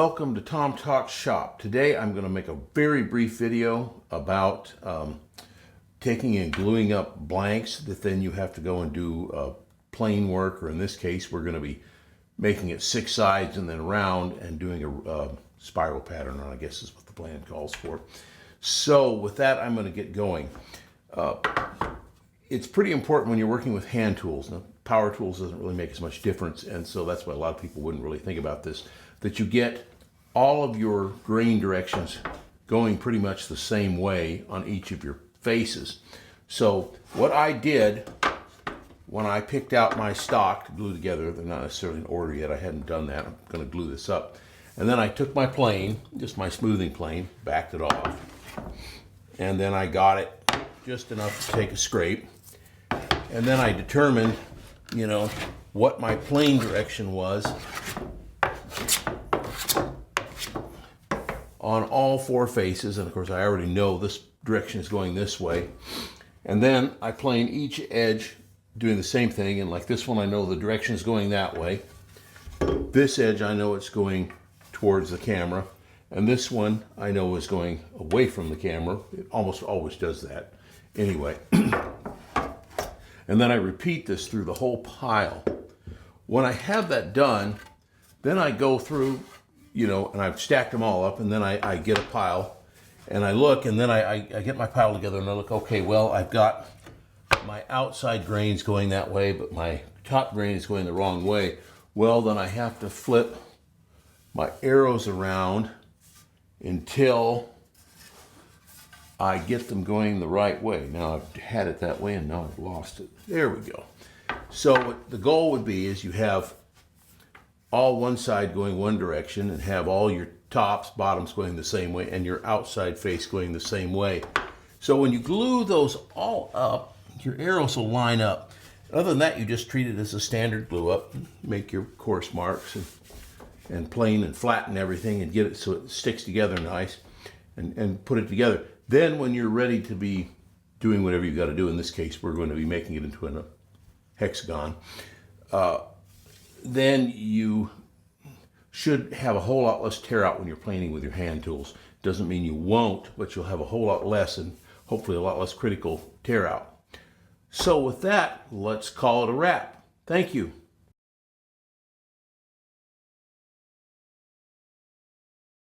welcome to Tom Talks Shop. Today I'm going to make a very brief video about taking and gluing up blanks that then you have to go and do plain work, or in this case we're going to be making it 6 sides and then round and doing a spiral pattern, I guess is what the plan calls for. So with that, I'm going to get going. It's pretty important when you're working with hand tools. Now, power tools doesn't really make as much difference, and so that's why a lot of people wouldn't really think about this, that you get all of your grain directions going pretty much the same way on each of your faces. So what I did when I picked out my stock to glue together, they're not necessarily in order yet, I hadn't done that, I'm going to glue this up, and then I took my plane, just my smoothing plane, backed it off, and then I got it just enough to take a scrape, and then I determined, you know, what my plane direction was on all 4 faces, and of course I already know this direction is going this way, and then I plane each edge doing the same thing, and like this one I know the direction is going that way, this edge I know it's going towards the camera, and this one I know is going away from the camera. It almost always does that anyway. And then I repeat this through the whole pile. When I have that done, then I go through, you know, and I've stacked them all up, and then I get a pile, and I look, and then I get my pile together, and I look, okay, well, I've got my outside grains going that way, but my top grain is going the wrong way. Well, then I have to flip my arrows around until I get them going the right way. Now I've had it that way and now I've lost it. There we go. So what the goal would be is you have all one side going one direction and have all your tops, bottoms going the same way and your outside face going the same way. So when you glue those all up, your arrows will line up. Other than that, you just treat it as a standard glue up, make your course marks and plane and flatten everything and get it so it sticks together nice and put it together. Then when you're ready to be doing whatever you've got to do, in this case we're going to be making it into a hexagon, then you should have a whole lot less tear out when you're planing with your hand tools. Doesn't mean you won't, but you'll have a whole lot less and hopefully a lot less critical tear out. So with that, let's call it a wrap. Thank you.